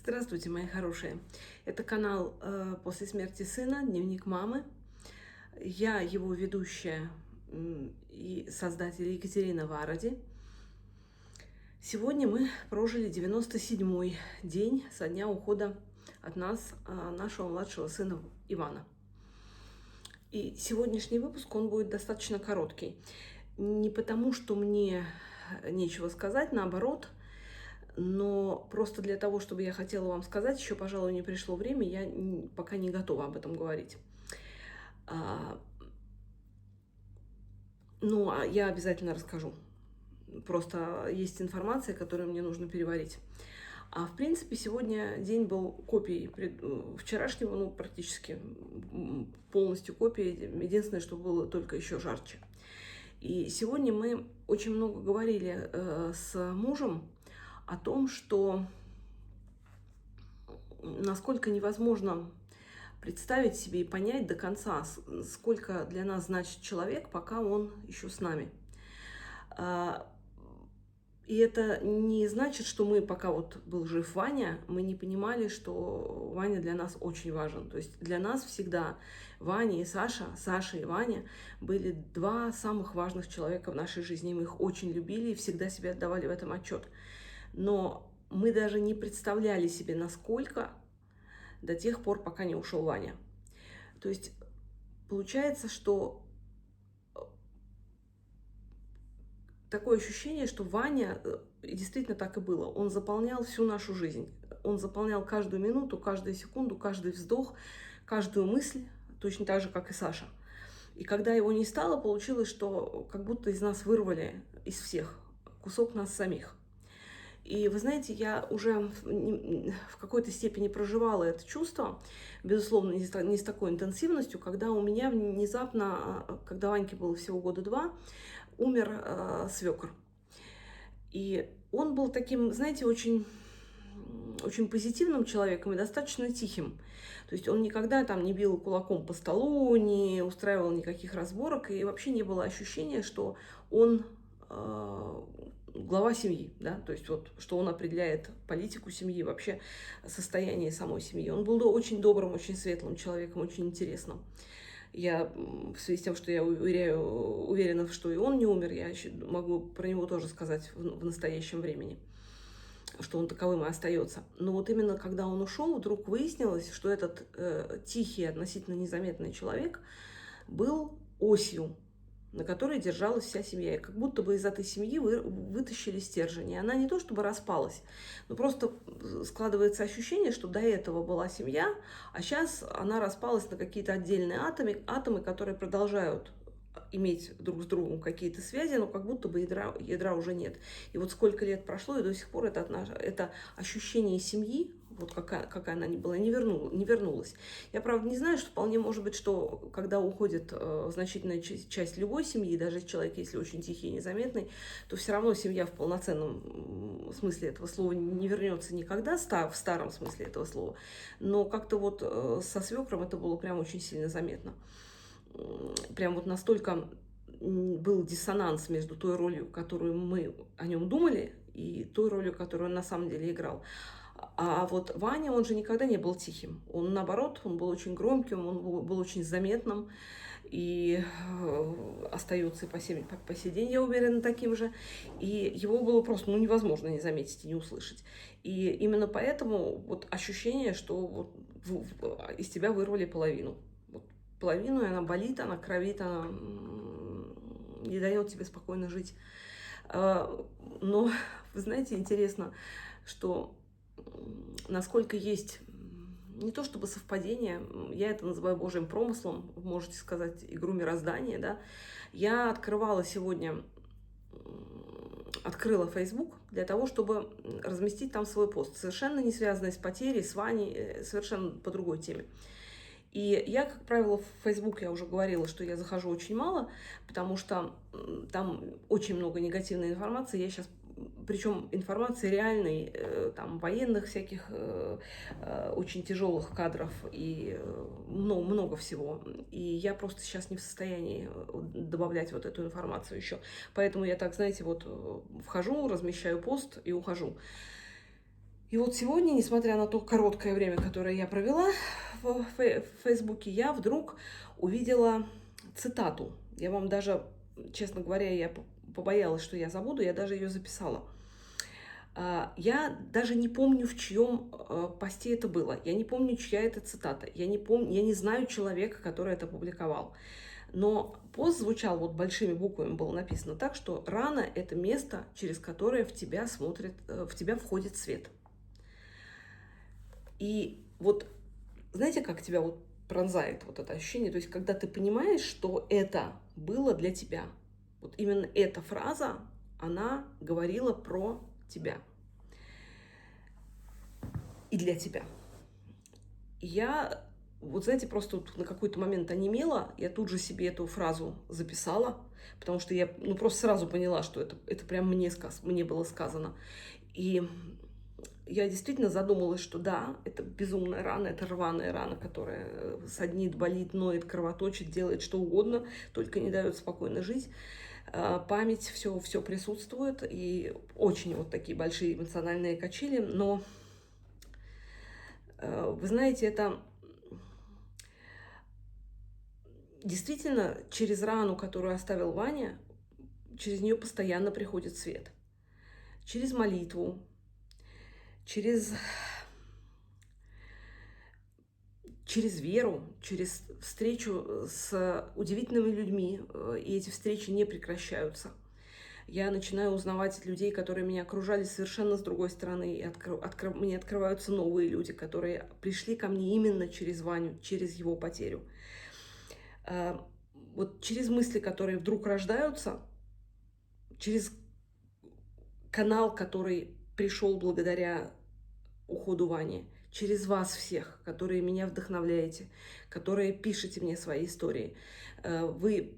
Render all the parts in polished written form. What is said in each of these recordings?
Здравствуйте, мои хорошие. Это канал «После смерти сына. Дневник мамы». Я его ведущая и создатель Екатерина Варади. Сегодня мы прожили 97-й день со дня ухода от нас нашего младшего сына Ивана. И сегодняшний выпуск, он будет достаточно короткий. Не потому, что мне нечего сказать, наоборот, но просто для того, чтобы я хотела вам сказать, еще, пожалуй, не пришло время, я пока не готова об этом говорить. Но я обязательно расскажу. Просто есть информация, которую мне нужно переварить. А в принципе, сегодня день был копией вчерашнего, ну, практически полностью копией. Единственное, что было только еще жарче. И сегодня мы очень много говорили с мужем о том, что насколько невозможно представить себе и понять до конца, сколько для нас значит человек, пока он еще с нами. И это не значит, что мы, пока вот был жив Ваня, мы не понимали, что Ваня для нас очень важен. То есть для нас всегда Ваня и Саша, Саша и Ваня были два самых важных человека в нашей жизни. Мы их очень любили и всегда себе отдавали в этом отчет. Но мы даже не представляли себе, насколько, до тех пор, пока не ушел Ваня. То есть получается, что такое ощущение, что Ваня, действительно так и было, он заполнял всю нашу жизнь. Он заполнял каждую минуту, каждую секунду, каждый вздох, каждую мысль, точно так же, как и Саша. И когда его не стало, получилось, что как будто из нас вырвали, из всех, кусок нас самих. И вы знаете, я уже в какой-то степени проживала это чувство, безусловно, не с такой интенсивностью, когда у меня внезапно, когда Ваньке было всего года 2, умер свекр. И он был таким, знаете, очень позитивным человеком и достаточно тихим. То есть он никогда там не бил кулаком по столу, не устраивал никаких разборок, и вообще не было ощущения, что он глава семьи, да, то есть вот, что он определяет политику семьи, вообще состояние самой семьи. Он был очень добрым, очень светлым человеком, очень интересным. Я в связи с тем, что я уверена, что и он не умер, я еще могу про него тоже сказать в настоящем времени, что он таковым и остается. Но вот именно когда он ушел, вдруг выяснилось, что этот тихий, относительно незаметный человек был осью, на которой держалась вся семья. И как будто бы из этой семьи вытащили стержень. И она не то чтобы распалась, но просто складывается ощущение, что до этого была семья, а сейчас она распалась на какие-то отдельные атомы, которые продолжают иметь друг с другом какие-то связи, но как будто бы ядра уже нет. И вот сколько лет прошло, и до сих пор это ощущение семьи, вот какая она ни была, не вернулась. Я, правда, не знаю, что вполне может быть, что когда уходит значительная часть любой семьи, даже человек, если очень тихий и незаметный, то все равно семья в полноценном смысле этого слова не вернется никогда, в старом смысле этого слова. Но как-то вот со свекром это было прям очень сильно заметно. Прям вот настолько был диссонанс между той ролью, которую мы о нем думали, и той ролью, которую он на самом деле играл. А вот Ваня, он же никогда не был тихим. Он, наоборот, он был очень громким, он был очень заметным. И остается и по сей день, я уверена, таким же. И его было просто невозможно не заметить и не услышать. И именно поэтому вот ощущение, что вот из тебя вырвали половину. Вот половину, и она болит, она кровит, она не дает тебе спокойно жить. Но, вы знаете, интересно, что насколько есть не то чтобы совпадение, я это называю Божьим промыслом, можете сказать, игру мироздания, да. Я открыла Facebook для того, чтобы разместить там свой пост, совершенно не связанный с потерей, с Ваней, совершенно по другой теме. И я, как правило, в Facebook, я уже говорила, что я захожу очень мало, потому что там очень много негативной информации. Я сейчас, причем информации реальной, там, военных всяких очень тяжелых кадров и много всего. И я просто сейчас не в состоянии добавлять вот эту информацию еще. Поэтому я так, знаете, вот вхожу, размещаю пост и ухожу. И вот сегодня, несмотря на то короткое время, которое я провела в Фейсбуке, я вдруг увидела цитату. Я вам даже, честно говоря, я побоялась, что я забуду, я даже ее записала. Я даже не помню, в чьем посте это было. Я не помню, чья это цитата. Я не знаю человека, который это публиковал. Но пост звучал, вот большими буквами было написано так, что рана – это место, через которое в тебя входит свет. И вот знаете, как тебя вот пронзает вот это ощущение? То есть, когда ты понимаешь, что это было для тебя. Вот именно эта фраза, она говорила про тебя. И для тебя. И я, вот знаете, просто вот на какой-то момент онемела, я тут же себе эту фразу записала, потому что я просто сразу поняла, что это прям мне было сказано. И я действительно задумалась, что да, это безумная рана, это рваная рана, которая саднит, болит, ноет, кровоточит, делает что угодно, только не дает спокойно жить. Память, все присутствует, и очень вот такие большие эмоциональные качели, но вы знаете, это действительно через рану, которую оставил Ваня, через нее постоянно приходит свет. Через молитву, через веру, через встречу с удивительными людьми, и эти встречи не прекращаются. Я начинаю узнавать от людей, которые меня окружали совершенно с другой стороны, и мне открываются новые люди, которые пришли ко мне именно через Ваню, через его потерю. Вот через мысли, которые вдруг рождаются, через канал, который пришел благодаря уходу Вани, через вас всех, которые меня вдохновляете, которые пишете мне свои истории. Вы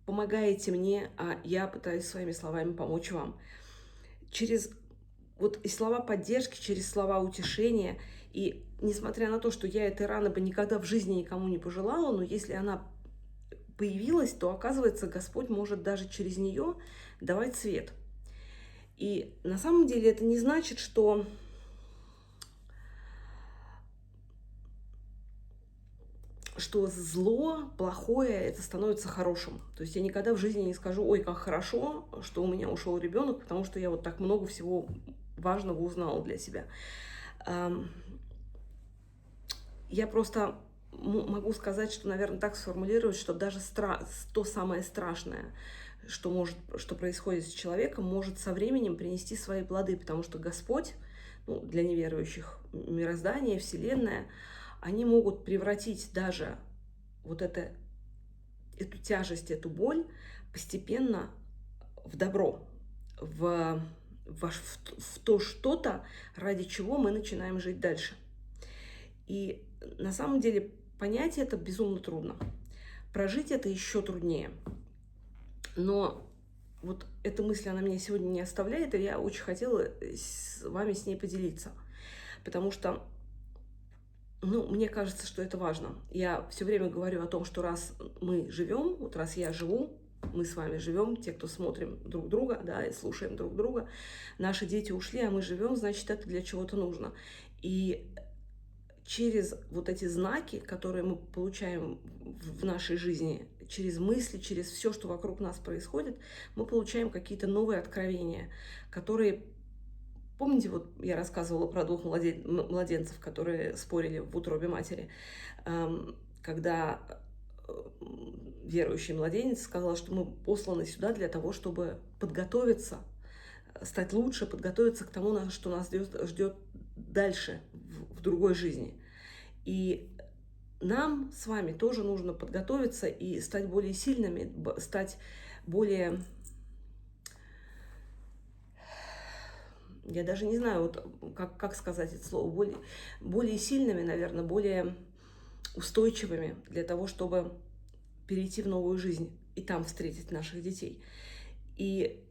помогаете мне, а я пытаюсь своими словами помочь вам. Через вот и слова поддержки, через слова утешения. И несмотря на то, что я этой раны бы никогда в жизни никому не пожелала, но если она появилась, то, оказывается, Господь может даже через нее давать свет. И на самом деле это не значит, что зло, плохое, это становится хорошим. То есть я никогда в жизни не скажу: ой, как хорошо, что у меня ушел ребенок, потому что я вот так много всего важного узнала для себя. Я просто могу сказать, что, наверное, так сформулировать, что даже то самое страшное, что происходит с человеком, может со временем принести свои плоды, потому что Господь, для неверующих, мироздание, Вселенная, они могут превратить даже вот эту тяжесть, эту боль постепенно в добро, в то что-то, ради чего мы начинаем жить дальше. И на самом деле понять это безумно трудно. Прожить это еще труднее. Но вот эта мысль, она меня сегодня не оставляет, и я очень хотела с вами с ней поделиться. Потому что, мне кажется, что это важно. Я все время говорю о том, что раз мы живем, вот раз я живу, мы с вами живем, те, кто смотрим друг друга, да, и слушаем друг друга, наши дети ушли, а мы живем, значит, это для чего-то нужно. И через вот эти знаки, которые мы получаем в нашей жизни, через мысли, через все, что вокруг нас происходит, мы получаем какие-то новые откровения, которые... Помните, вот я рассказывала про 2 младенцев, которые спорили в утробе матери, когда верующий младенец сказал, что мы посланы сюда для того, чтобы подготовиться, стать лучше, подготовиться к тому, что нас ждет дальше, в другой жизни. И нам с вами тоже нужно подготовиться и стать более сильными, стать более... Я даже не знаю, вот как сказать это слово, более сильными, наверное, более устойчивыми для того, чтобы перейти в новую жизнь и там встретить наших детей. И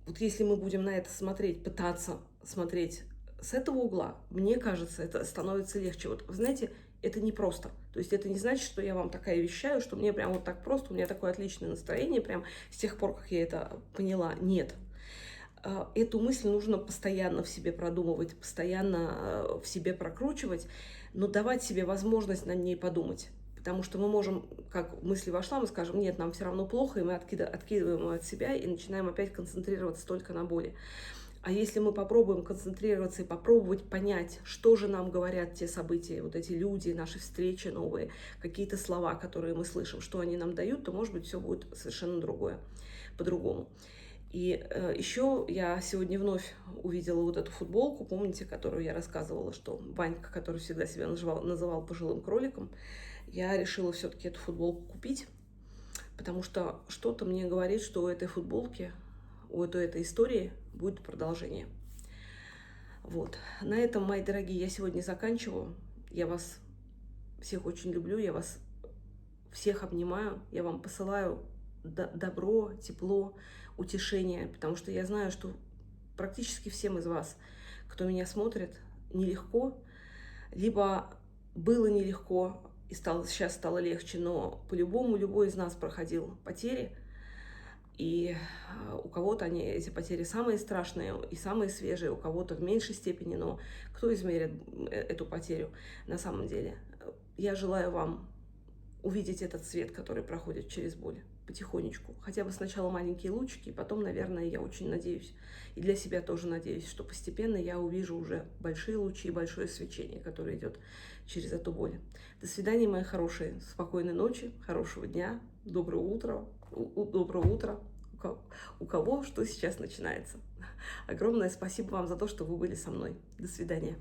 вот если мы будем на это смотреть, пытаться смотреть с этого угла, мне кажется, это становится легче. Вот, вы знаете, это непросто. То есть это не значит, что я вам такая вещаю, что мне прям вот так просто, у меня такое отличное настроение прям с тех пор, как я это поняла. Нет. Эту мысль нужно постоянно в себе продумывать, постоянно в себе прокручивать, но давать себе возможность над ней подумать. Потому что мы можем, как мысль вошла, мы скажем, нет, нам все равно плохо, и мы откидываем ее от себя и начинаем опять концентрироваться только на боли. А если мы попробуем концентрироваться и попробовать понять, что же нам говорят те события, вот эти люди, наши встречи новые, какие-то слова, которые мы слышим, что они нам дают, то, может быть, все будет совершенно другое, по-другому. И еще я сегодня вновь увидела вот эту футболку, помните, которую я рассказывала, что Ванька, который всегда себя называл пожилым кроликом, я решила все-таки эту футболку купить, потому что что-то мне говорит, что у этой футболки, у этой истории будет продолжение. Вот. На этом, мои дорогие, я сегодня заканчиваю. Я вас всех очень люблю, я вас всех обнимаю, я вам посылаю добро, тепло, утешение, потому что я знаю, что практически всем из вас, кто меня смотрит, нелегко, либо было нелегко и сейчас стало легче, но по-любому любой из нас проходил потери, и у кого-то эти потери самые страшные и самые свежие, у кого-то в меньшей степени, но кто измерит эту потерю на самом деле? Я желаю вам увидеть этот свет, который проходит через боль потихонечку. Хотя бы сначала маленькие лучики, потом, наверное, я очень надеюсь, и для себя тоже надеюсь, что постепенно я увижу уже большие лучи и большое свечение, которое идет через эту боль. До свидания, мои хорошие. Спокойной ночи, хорошего дня, доброго утра, у кого что сейчас начинается. Огромное спасибо вам за то, что вы были со мной. До свидания.